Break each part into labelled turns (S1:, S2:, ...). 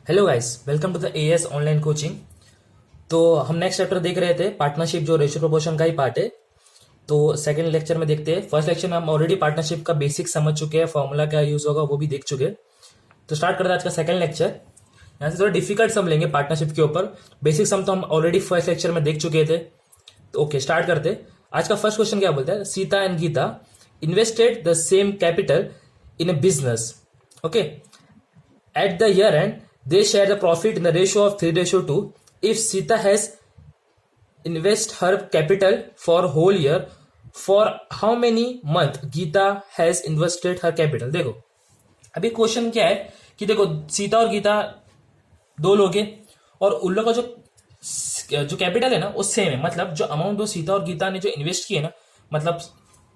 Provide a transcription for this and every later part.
S1: Hello guys, welcome to the AS online coaching. तो हम next chapter देख रहे थे पार्टनरशिप, जो रेशियो प्रोपोर्शन का ही पार्ट है। तो सेकंड लेक्चर में देखते हैं। फर्स्ट लेक्चर में हम ऑलरेडी पार्टनरशिप का बेसिक समझ चुके हैं, फॉर्मूला क्या यूज होगा वो भी देख चुके हैं। तो स्टार्ट करते हैं आज का सेकंड लेक्चर। यहाँ से थोड़ा डिफिकल्ट सम लेंगे पार्टनरशिप के ऊपर। बेसिक सम तो हम ऑलरेडी फर्स्ट लेक्चर में देख चुके थे। तो ओके, स्टार्ट करते। आज का फर्स्ट क्वेश्चन क्या बोलता है? Sita and Gita invested the same capital in a business. Okay, at the year end, they share the profit in the ratio of 3:2. If Sita has invest her capital for whole year, for how many month Geeta has invested her capital? देखो, अभी question क्या है कि देखो सीता और गीता दो लोग हैं और उन लोग का जो कैपिटल है ना वो सेम है। मतलब जो अमाउंट जो सीता और गीता ने जो इन्वेस्ट किए ना,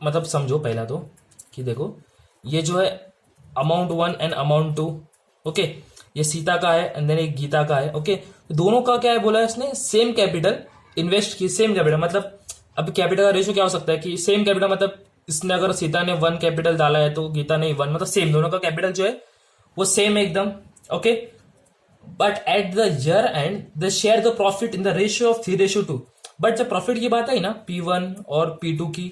S1: मतलब समझो पहला तो कि देखो ये जो है amount one and amount two. Okay, ये सीता का है एंड देन एक गीता का है। ओके, दोनों का क्या है बोला है इसने? सेम कैपिटल इन्वेस्ट की। सेम कैपिटल मतलब अब कैपिटल का रेशियो क्या हो सकता है कि सेम कैपिटल मतलब इसने अगर सीता ने 1 कैपिटल डाला है तो गीता ने 1, मतलब सेम, दोनों का कैपिटल जो है वो सेम है एकदम। Okay, but at the year and they share the profit in the ratio of 3:2। But जब प्रॉफिट की बात आई ना P1 और P2 की,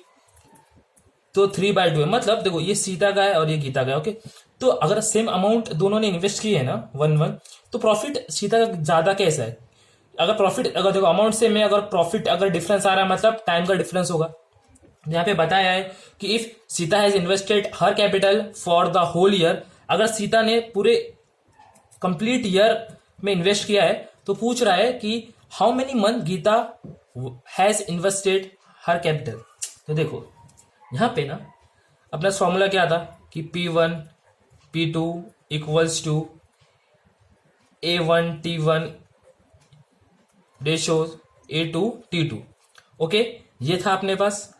S1: तो 3/2 है। मतलब देखो ये सीता का है और ये गीता का है। ओके, तो अगर सेम अमाउंट दोनों ने इन्वेस्ट की है ना 1-1, तो प्रॉफिट सीता का ज्यादा कैसा है? अगर देखो अमाउंट सेम है, अगर प्रॉफिट अगर डिफरेंस आ रहा है मतलब टाइम का डिफरेंस होगा। यहाँ पे बताया है कि if Sita has invested her capital for the whole year, अगर सीता ने पूरे कंप्लीट ईयर में इन्वेस्ट किया है तो पूछ रहा है कि how many month Gita has invested her capital. तो देखो यहां पे ना अपना फॉर्मूला क्या था कि P1 P2 equals to A1 T1 ratio A2 T2। Okay, ये था अपने पास।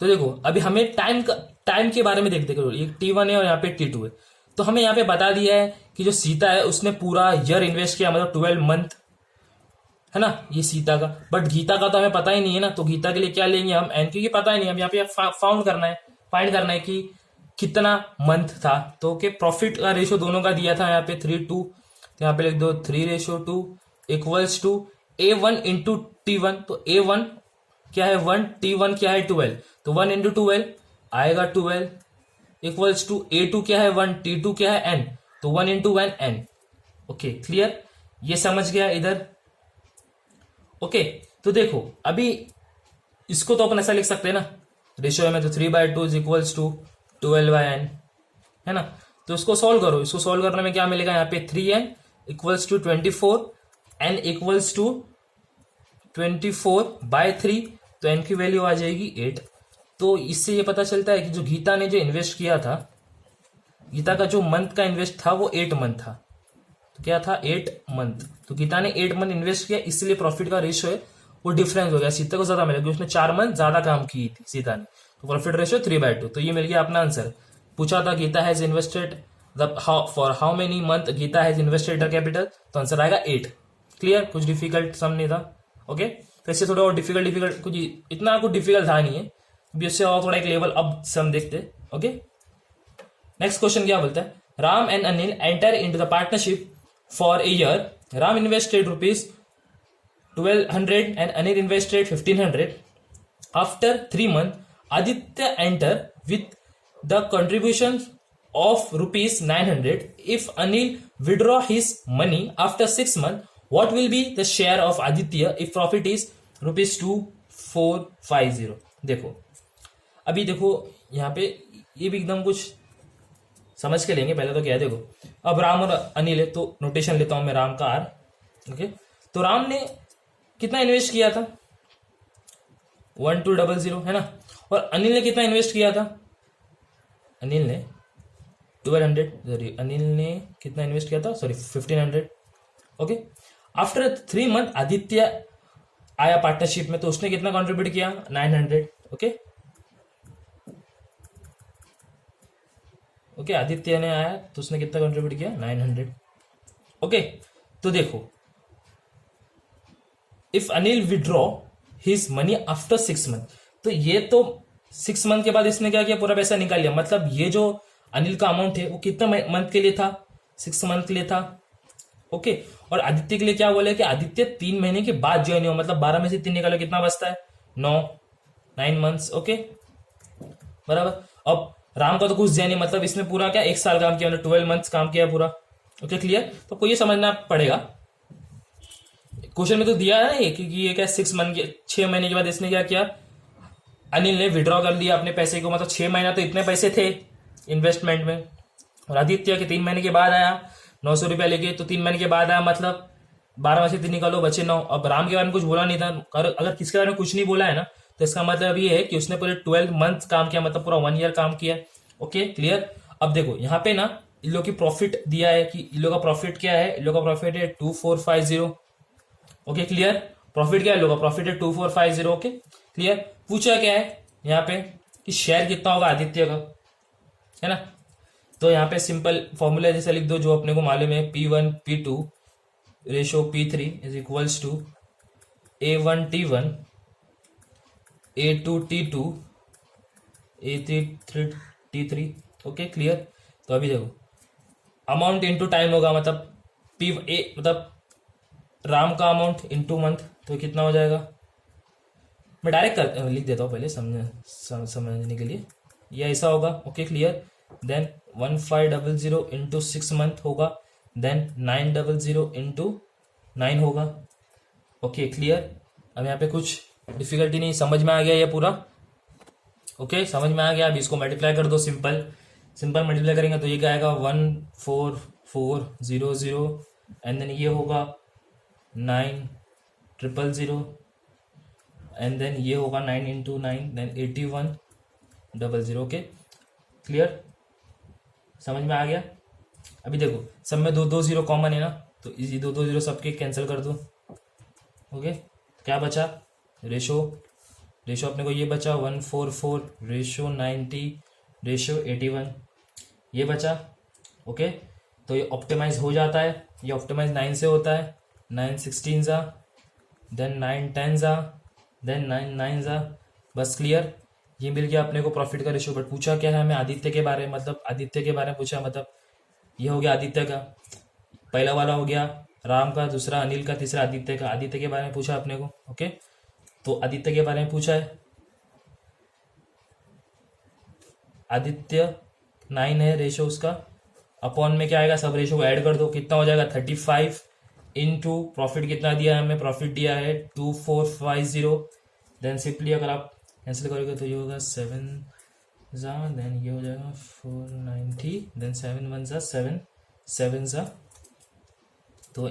S1: तो देखो अभी हमें टाइम के बारे में देखते करो। ये T1 है और यहाँ पे T2 है। तो हमें यहाँ पे बता दिया है कि जो सीता है उसने पूरा ईयर इन्वेस्ट किया, मतलब 12 मंथ है ना, ये सीता का। बट गीता का तो हमें पता ही नहीं है ना, तो गीता के लिए क्या लेंगे हम? एन, क्योंकि पता ही नहीं। हम यहाँ पे फाइंड करना है कि कितना मंथ था। तो ओके, प्रॉफिट का रेशियो दोनों का दिया था यहाँ पे 3:2, तो यहाँ पे लिख दो 3:2 equals to A1 into T1। तो A1 क्या है 1, T1 क्या है 12, तो 1 इंटू 12 आएगा 12 इक्वल्स टू A2 क्या है 1, T2 क्या है N, तो 1 इंटू 1 N। Okay, clear? ये समझ गया इधर? ओके, तो देखो अभी इसको तो अपन ऐसा लिख सकते हैं ना रेशियो में, तो 3/2 इज इक्वल्स टू 12/n है ना। तो इसको सॉल्व करो। इसको सॉल्व करने में क्या मिलेगा? यहाँ पे 3n equals to 24, n equals to 24/3, तो n की वैल्यू आ जाएगी 8। तो इससे ये पता चलता है कि जो गीता ने जो इन्वेस्ट किया था, गीता का जो मंथ का इन्वेस्ट था वो 8 मंथ था। तो क्या था? 8 मंथ। तो गीता ने 8 मंथ इन्वेस्ट किया, इसलिए प्रॉफिट का रेशियो है वो डिफरेंस हो गया। सीता को ज्यादा मिला क्योंकि उसने 4 मंथ ज्यादा काम की थी सीता ने, तो प्रॉफिट रेशियो 3/2। तो ये मिल गया अपना आंसर। पूछा था Gita has invested for how many month Gita has invested the capital, तो आंसर आएगा 8। क्लियर? कुछ डिफिकल्ट सम नहीं था। ओके, तो इससे थोड़ा और डिफिकल्ट कुछ इतना कुछ डिफिकल्ट था नहीं है, अभी उससे और थोड़ा एक लेवल अब सम देखते। ओके, नेक्स्ट क्वेश्चन क्या बोलता है? Ram and Anil enter into the partnership for a year. Ram invested ₹1200 and Anil invested 1500. After 3 months, Aditya enter with the contribution of ₹900. If Anil withdraw his money after 6 months, what will be the share of Aditya if profit is ₹2450? देखो अभी देखो यहाँ पे ये भी एकदम कुछ समझ के लेंगे। पहले तो क्या है, देखो अब राम और अनिल है तो नोटेशन लेता हूं मैं राम का R। ओके, तो राम ने कितना इन्वेस्ट किया था? 1200 है ना। और अनिल ने कितना इन्वेस्ट किया था? अनिल ने 1200, सॉरी अनिल ने कितना इन्वेस्ट किया था? Sorry 1500। Okay, after 3 month Aditya आया पार्टनरशिप में, तो उसने कितना कंट्रीब्यूट किया? 900। ओके ओके, आदित्य ने आया तो उसने कितना कंट्रीब्यूट किया? 900। ओके, तो देखो if Anil withdraw his money after 6 month, तो ये तो 6 मंथ के बाद इसने क्या किया? पूरा पैसा निकाल लिया। मतलब ये जो अनिल का अमाउंट है वो कितना मंथ के लिए था? 6 मंथ के लिए था। ओके। और आदित्य के लिए क्या बोले कि आदित्य 3 महीने के बाद ज्वाइन हो, मतलब 12 में से 3 निकालो कितना बचता है, 9 मंथ्स। ओके बराबर। अब राम का तो कुछ दिया नहीं, मतलब इसने पूरा क्या 1 साल काम किया, 12 मंथ्स काम किया पूरा। Okay clear. तो आपको ये समझना पड़ेगा, क्वेश्चन में तो दिया है ना ये कि ये क्या 6 मंथ के 6 महीने के बाद इसने क्या किया, अनिल ने विड्रॉ कर लिया अपने पैसे को, मतलब 6 महीना तो इतने पैसे थे इन्वेस्टमेंट में। और आदित्य के 3 महीने के बाद आया 900 रुपया लेके, तो 3 महीने के बाद आया, मतलब 12 में से 3 निकालो बचे 9। अब राम के बारे में कुछ बोला नहीं था, अगर किसके बारे में कुछ नहीं बोला है ना, तो इसका मतलब ये है कि उसने पूरे 12 मंथ काम किया, मतलब पूरा 1 ईयर काम किया। Okay clear. अब देखो यहाँ पे ना इन लोग की प्रॉफिट दिया है कि इन लोग का प्रॉफिट क्या है, इन लोग का प्रॉफिट है 2450। Okay clear. प्रॉफिट क्या है लोग का, प्रॉफिट है 2450। Okay clear. पूछा क्या है यहाँ पे कि शेयर कितना होगा आदित्य का, है ना। तो यहाँ पे सिंपल फॉर्मूला जैसे लिख दो जो अपने को मालूम है, P1 P2 ratio P3 is equals to A1 T1 A2 T2 A3 T3। Okay clear. तो अभी देखो अमाउंट इंटू टाइम होगा, मतलब मतलब राम का अमाउंट इंटू मंथ, तो कितना हो जाएगा, मैं डायरेक्ट लिख देता हूँ पहले समझने के लिए, ये ऐसा होगा। Okay clear. Then 1500 into 6 month होगा, देन 900 इंटू 9 होगा। Okay clear. अब यहाँ पे कुछ डिफिकल्टी नहीं, समझ में आ गया ये पूरा। ओके समझ में आ गया। अब इसको मल्टीप्लाई कर दो, सिंपल मल्टीप्लाई करेंगे तो ये क्या आएगा 14400 एंड देन ये होगा 9000 एंड देन ये होगा 9 इंटू 9 देन 8100। ओके क्लियर, समझ में आ गया। अभी देखो सब में 2 2 0 कॉमन है ना, तो इसी 2 2 0 सबके कैंसिल कर दो। ओके क्या बचा, रेशो अपने को ये बचा 144 रेशो 90 रेशो 81 ये बचा। ओके तो ये ऑप्टिमाइज हो जाता है, ये ऑप्टिमाइज 9 से होता है, 9 16 जा देन 9 10 जा देन 9 9 जा, बस क्लियर। ये मिल गया अपने को प्रॉफिट का रेशो। बट पूछा क्या है हमें आदित्य के बारे में, मतलब आदित्य के बारे में पूछा, मतलब ये हो गया आदित्य का, पहला वाला हो गया राम का, दूसरा अनिल का, तीसरा आदित्य का। आदित्य के बारे में पूछा अपने को। ओके तो आदित्य के बारे में पूछा है, आदित्य 9 है रेशो उसका, अपॉन में क्या आएगा, सब रेशो को ऐड कर दो, कितना हो जाएगा 35 इंटू प्रॉफिट कितना दिया है हमें, प्रॉफिट दिया है 2450। देन सिंपली अगर आप कैंसिल करोगे तो ये होगा 7 जा देन ये हो जाएगा 490 देन 7 1 जा 7 7 जा, तो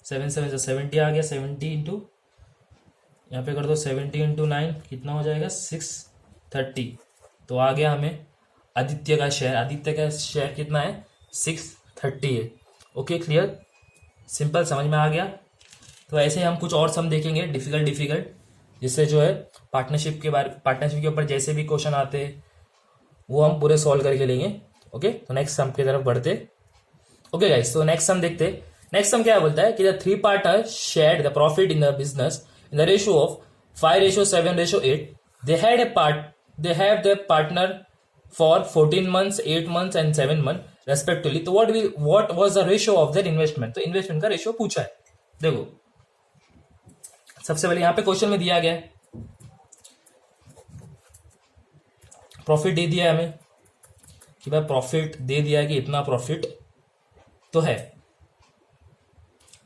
S1: 7 7 जा 70 आ गया। 70 इंटू यहाँ पे कर दो 70 इंटू 9 कितना हो जाएगा 630। तो आ गया हमें आदित्य का शेयर। आदित्य का शेयर कितना है 630 है। ओके क्लियर, सिंपल समझ में आ गया। तो ऐसे हम कुछ और सम देखेंगे डिफिकल्ट जिससे जो है पार्टनरशिप के ऊपर जैसे भी क्वेश्चन आते हैं वो हम पूरे सॉल्व करके लेंगे। ओके तो नेक्स्ट सम की तरफ बढ़ते। ओके गाइस तो नेक्स्ट सम देखते। नेक्स्ट सम क्या बोलता है कि the 3 partners shared the profit in the business in the ratio of 5:7:8. They have their partner for 14 months, 8 months and 7 months respectively. तो what was the ratio of their investment? तो investment का ratio पूछा है। देखो सबसे पहले यहाँ पे क्वेश्चन में दिया गया है प्रॉफिट दे दिया है हमें कि भाई प्रॉफिट दे दिया है कि इतना प्रॉफिट तो है,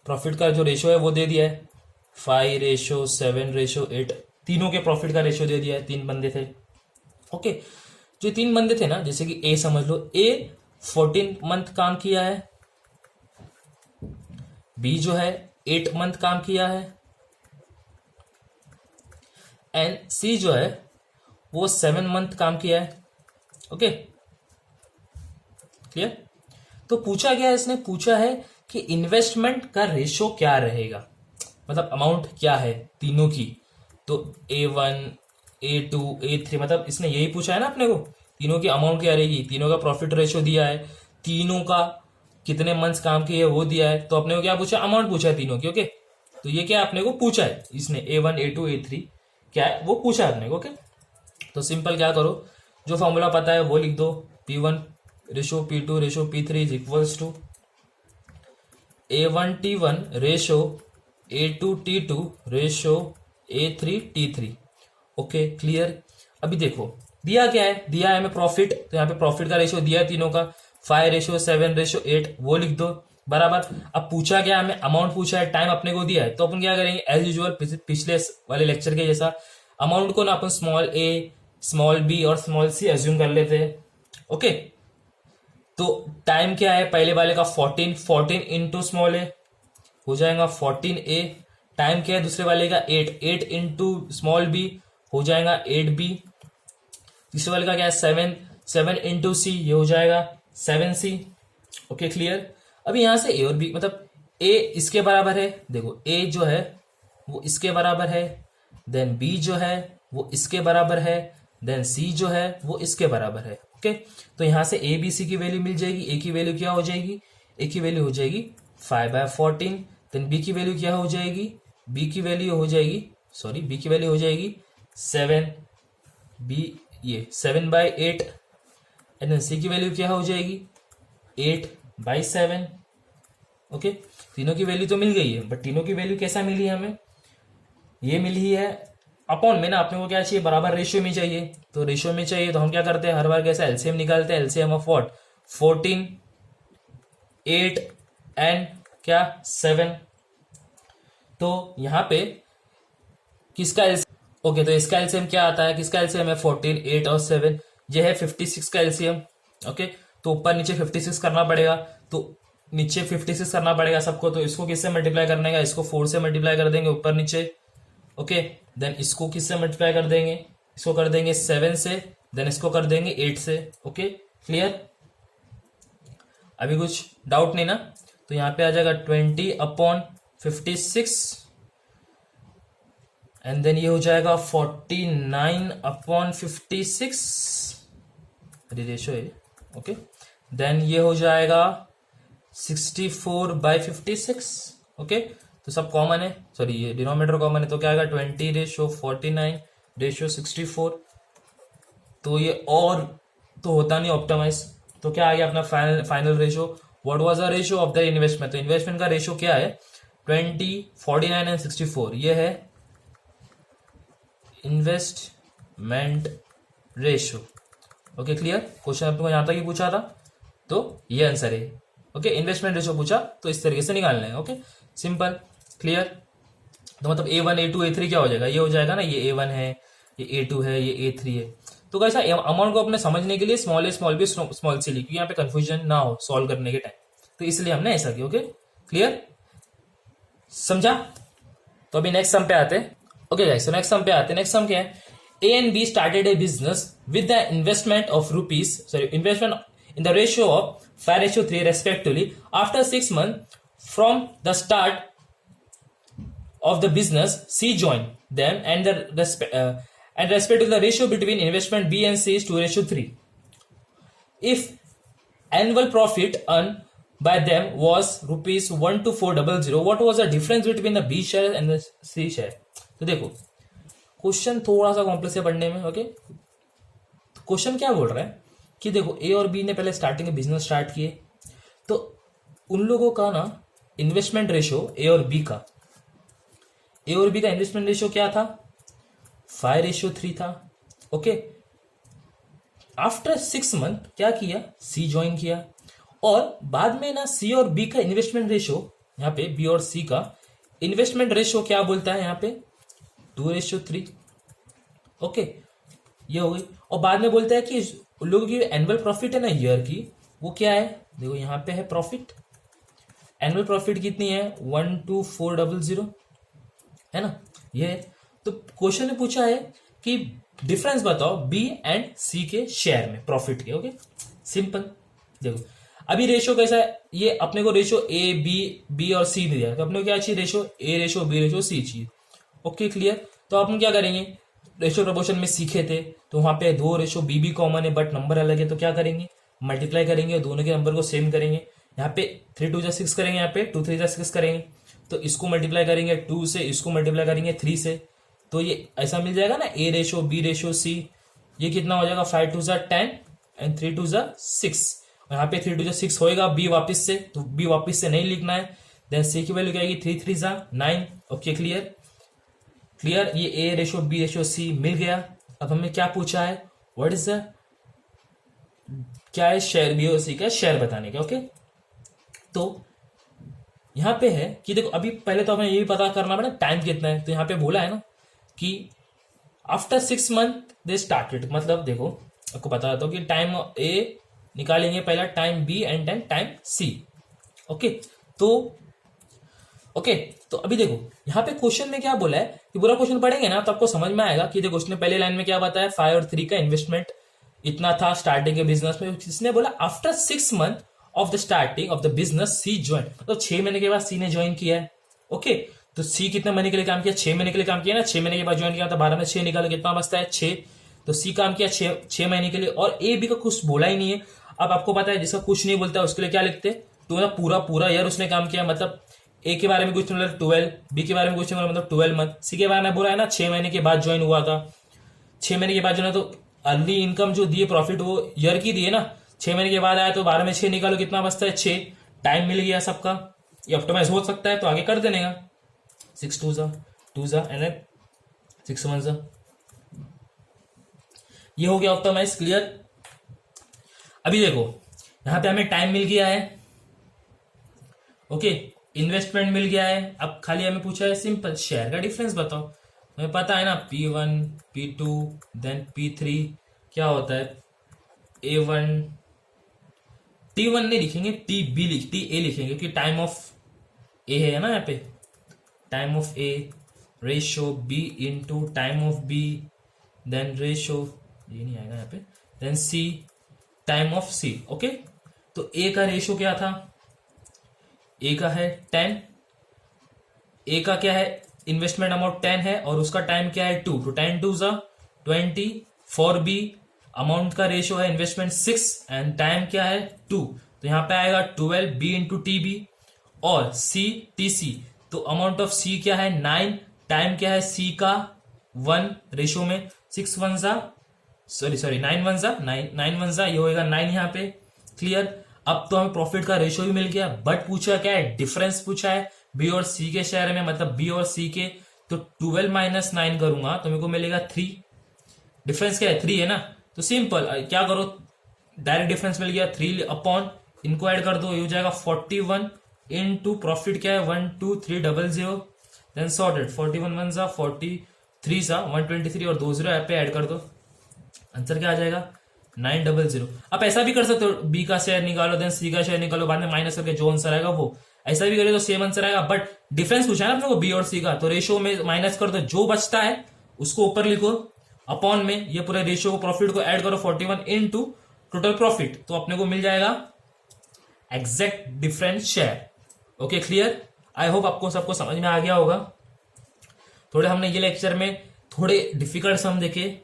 S1: प्रॉफिट का जो रेशियो है वो दे दिया है 5:7:8, तीनों के प्रॉफिट का रेशियो दे दिया है। 3 बंदे थे। ओके जो 3 बंदे थे ना, जैसे कि ए समझ लो, ए 14 मंथ काम किया है, बी जो है 8 मंथ काम किया है एंड सी जो है वो 7 मंथ काम किया है। Okay clear. तो पूछा गया है, इसने पूछा है कि इन्वेस्टमेंट का रेशियो क्या रहेगा, मतलब अमाउंट क्या है तीनों की। तो A1 A2 A3 मतलब इसने यही पूछा है ना अपने को, तीनों की अमाउंट क्या रहेगी, तीनों का प्रॉफिट रेशियो दिया है, तीनों का कितने मंथ्स काम किए वो दिया है, तो अपने को क्या पूछा, अमाउंट पूछा है तीनों की। ओके तो ये क्या अपने को पूछा है इसने, A1 A2 A3 क्या है वो पूछा है अपने को। ओके तो सिंपल क्या करो, जो फॉर्मूला पता है वो लिख दो, P1 ratio P2 ratio P3 is equals to A1T1 ratio A2T2 ratio A3T3। Okay clear. अभी देखो दिया क्या है, दिया है हमें प्रॉफिट, तो यहाँ पे प्रॉफिट का रेशो दिया है तीनों का 5:7:8, वो लिख दो बराबर। अब पूछा क्या हमें, अमाउंट पूछा है, टाइम अपने को दिया है, तो अपन क्या करेंगे एज यूजुअल पिछले वाले लेक्चर के जैसा अमाउंट को ना अपन स्मॉल ए स्मॉल बी और स्मॉल सी एज्यूम कर लेते हैं। ओके तो टाइम क्या है पहले वाले का 14 इंटू स्मॉल ए हो जाएगा 14A। टाइम क्या है दूसरे वाले का 8 इंटू स्मॉल बी हो जाएगा 8B। तीसरे वाले का क्या है 7 इंटू सी, ये हो जाएगा 7C। Okay clear. अभी यहां से ए और बी मतलब ए इसके बराबर है, देखो ए जो है वो इसके बराबर है, देन बी जो है वो इसके बराबर है, देन सी जो है वो इसके बराबर है। ओके तो यहां से ए बी सी की वैल्यू मिल जाएगी। ए की वैल्यू क्या हो जाएगी, ए की वैल्यू हो जाएगी 5/14। देन बी की वैल्यू क्या हो जाएगी, बी की वैल्यू हो जाएगी 7, बी ये 7/8। एंड देन सी की वैल्यू क्या हो जाएगी 8/7। ओके तीनों की वैल्यू तो मिल गई है, बट तीनों की वैल्यू कैसा मिली है हमें, ये मिली है अपॉन में ना, अपने को क्या चाहिए बराबर रेशियो में चाहिए। तो रेशियो में चाहिए तो हम क्या करते हैं हर बार कैसा एलसीएम निकालते हैं, एलसीएम ऑफ व्हाट 14, 8 एंड क्या 7। तो यहां पे किसका ओके तो इसका एलसीएम क्या आता है, किसका एलसीएम है 14, 8 और 7, ये है 56 का एलसीएम। ओके तो ऊपर नीचे 56 करना पड़ेगा, तो नीचे 56 करना पड़ेगा सबको, तो इसको किससे मल्टीप्लाई करने का, इसको 4 से मल्टीप्लाई कर देंगे ऊपर नीचे। ओके देन इसको किससे मल्टीप्लाई कर देंगे, इसको कर देंगे 7 से, देन इसको कर देंगे 8 से। Okay clear. अभी कुछ डाउट नहीं ना, तो यहां पे आ जाएगा 20/56 एंड देन ये हो जाएगा 49/56 रेशियो है। ओके देन ये हो जाएगा 64/56। ओके तो सब कॉमन है, सॉरी ये डिनोमिनेटर कॉमन है, तो क्या आएगा 20:49:64। तो ये और तो होता नहीं ऑप्टिमाइज, तो क्या आ गया अपना final ratio. What was the ratio of the investment, तो इन्वेस्टमेंट का रेशियो क्या है 20, 49 एंड 64, ये है investment ratio. Okay clear. Question आपको यहां तक ही पूछा था तो ये आंसर है। ओके इन्वेस्टमेंट रेशियो पूछा तो इस तरीके से निकालना है। Okay simple clear. तो मतलब A1 A2 A3 क्या हो जाएगा, ये हो जाएगा ना, ये A1 है, ये A2 है, ये A3 है। तो कैसा अमाउंट को अपने समझने के लिए स्मॉल ए स्मॉल बी स्मॉल सी लिखी, यहाँ पे कंफ्यूजन ना हो सॉल्व करने के टाइम, तो इसलिए हमने ऐसा किया। ओके क्लियर समझा। तो अभी नेक्स्ट सम पे आते हैं। ओके गाइस तो नेक्स्ट सम पे आते हैं। नेक्स्ट सम क्या है, A and B started a business with the investment in the ratio of 5:3 respectively. After 6 months from the start of the business, C joined them and respect to the ratio between investment B and C is 2:3. If annual profit earned by them was ₹124,000, what was the difference between the B share and the C share? तो देखो question थोड़ा सा complex है पढ़ने में। Okay question क्या बोल रहा है कि देखो ए और बी ने पहले स्टार्टिंग में बिजनेस स्टार्ट किए, तो उन लोगों का ना इन्वेस्टमेंट रेशियो ए और बी का इन्वेस्टमेंट रेशियो क्या था 5:3 था। ओके आफ्टर 6 मंथ क्या किया, सी ज्वाइन किया, और बाद में ना सी और बी का इन्वेस्टमेंट रेशियो, यहाँ पे बी और सी का इन्वेस्टमेंट रेशियो क्या बोलता है यहाँ पे 2:3। ओके ये हो गई, और बाद में बोलता है कि उन लोगों की एनुअल प्रॉफिट है ना ईयर की, वो क्या है, देखो यहाँ पे है प्रॉफिट, एनुअल प्रॉफिट कितनी है 124,000 है ना ये। तो क्वेश्चन ने पूछा है कि डिफरेंस बताओ बी एंड सी के शेयर में प्रॉफिट के। Okay simple. देखो अभी रेशियो कैसा है, ये अपने को रेशियो ए बी और सी दिया है, तो अपने को क्या चाहिए ratio A ratio B ratio C चाहिए। Okay clear. तो अपन क्या करेंगे, रेशियो प्रोपोर्शन में सीखे थे तो वहां पे 2 रेशियो बी भी कॉमन है बट नंबर अलग है, तो क्या करेंगे मल्टीप्लाई करेंगे, दोनों के नंबर को सेम करेंगे। यहाँ पे 3 2 6 करेंगे, यहाँ पे 2 3 6 करेंगे, तो इसको मल्टीप्लाई करेंगे 2 से, इसको मल्टीप्लाई करेंगे 3 से, तो ये ऐसा मिल जाएगा ना A ratio B ratio C. ये कितना हो जाएगा 5 2 10 एंड 3 2 6, यहाँ पे 3 2 6 होएगा बी वापिस से, तो बी वापिस से नहीं लिखना है, देन सी की वैल्यू क्या आएगी 3 3 जा 9। ओके क्लियर क्लियर, ये ए रेशो बी रेशो सी मिल गया। अब हमें क्या पूछा है, व्हाट इज द क्या है शेयर बी और सी का शेयर बताने का। ओके तो यहां पे है कि देखो अभी पहले तो हमें ये भी पता करना पड़ा टाइम कितना है। तो यहां पे बोला है ना कि आफ्टर 6 मंथ दे स्टार्टेड, मतलब देखो आपको बता देता हूं कि टाइम ए निकालेंगे पहला, time B and then time C. Okay तो ओके तो अभी देखो यहाँ पे क्वेश्चन में क्या बोला है कि पूरा क्वेश्चन पढ़ेंगे ना तो आपको समझ में आएगा कि देखो उसने पहले लाइन में क्या बताया 5 और 3 का इन्वेस्टमेंट इतना था स्टार्टिंग के बिजनेस में। इसने बोला after 6 month of the starting of the business C join, मतलब 6 महीने के बाद सी ने ज्वाइन किया है। ओके तो सी कितने महीने के लिए काम किया, 6 महीने के लिए काम किया ना, 6 महीने के बाद ज्वाइन किया तो 12 में 6 निकालो कितना बचता है 6। तो सी काम किया 6 महीने के लिए, और ए बी का कुछ बोला ही नहीं है। अब आपको पता है जिसका कुछ नहीं बोलता है उसके लिए क्या लिखते, तो पूरा पूरा ईयर उसने काम किया, मतलब ए के बारे में कुछ नहीं बोला 12, बी के बारे में कुछ नहीं बोला मतलब 12 मंथ, सी के बारे में बोला है ना 6 महीने के बाद ज्वाइन हुआ था। 6 महीने के बाद जो है तो अर्ली इनकम जो दिए प्रॉफिट वो ईयर की दिए ना, 6 महीने के बाद आया तो 12 में 6 निकालो कितना बचता है 6। टाइम मिल गया सबका, ये ऑप्टिमाइज हो सकता है तो आगे कर देने का 6 2 जा एंड 6 1 जा, ये हो गया ऑप्टिमाइज। क्लियर, अभी देखो यहां पे हमें टाइम मिल गया है, ओके इन्वेस्टमेंट मिल गया है। अब खाली हमें पूछा है सिंपल शेयर का डिफरेंस बताओ। हमें पता है ना P1 P2 देन P3 क्या होता है, A1 T1 नहीं लिखेंगे TB TA लिखेंगे क्योंकि टाइम ऑफ ए है ना यहाँ पे, time of A ratio B into time of B then ratio, ये नहीं आएगा यहाँ पे, then C time of C। Okay तो ए का रेशो क्या था, ए का है 10, ए का क्या है इन्वेस्टमेंट अमाउंट 10 है और उसका टाइम क्या है 2, तो 10 2 जा 20। फॉर बी अमाउंट का रेशियो है इन्वेस्टमेंट 6 एंड टाइम क्या है 2, तो यहां पे आएगा 12 बी इंटू टी बी। और सी टी सी, तो अमाउंट ऑफ सी क्या है 9, टाइम क्या है सी का 1 रेशियो में 6 1 जा सॉरी 9 1 जा 9 1 जा, ये होएगा 9 यहाँ पे। क्लियर, अब तो हमें प्रॉफिट का रेशियो भी मिल गया, बट पूछा क्या है डिफरेंस पूछा है बी और सी के शेयर में, मतलब बी और सी के। तो 12 माइनस 9 करूंगा तो मेरे को मिलेगा 3। डिफरेंस क्या है 3 है ना, तो सिंपल क्या करो डायरेक्ट डिफरेंस मिल गया 3 अपॉन इनको ऐड कर दो, ये हो जाएगा 41 इनटू प्रॉफिट क्या है 12300 देन सॉर्टेड 41 1 जा 43 सा 123 और 2 जीरो पे ऐड कर दो, आंसर क्या आ जाएगा 900। आप ऐसा भी कर सकते हो बी का शेयर निकालो देन सी का शेयर निकालो, बाद में माइनस करके जो आंसर आएगा वो, ऐसा भी करें तो सेम आंसर आएगा। बट डिफरेंस पूछा है ना अपने को बी और सी का, तो रेशियो में माइनस कर दो, जो बचता है उसको ऊपर लिखो अपॉन में, ये पूरे रेशियो को प्रॉफिट को ऐड करो 41 इनटू टोटल प्रॉफिट, तो अपने को मिल जाएगा exact difference share. Okay clear, I hope आपको सबको समझ में आ गया होगा। थोड़े हमने ये लेक्चर में थोड़े डिफिकल्ट सम देखे,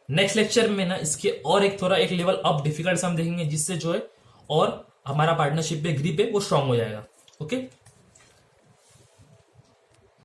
S1: नेक्स्ट लेक्चर में ना इसके और एक थोड़ा एक लेवल अप डिफिकल्ट सम देखेंगे, जिससे जो है और हमारा पार्टनरशिप पे ग्रिप है वो स्ट्रांग हो जाएगा। ओके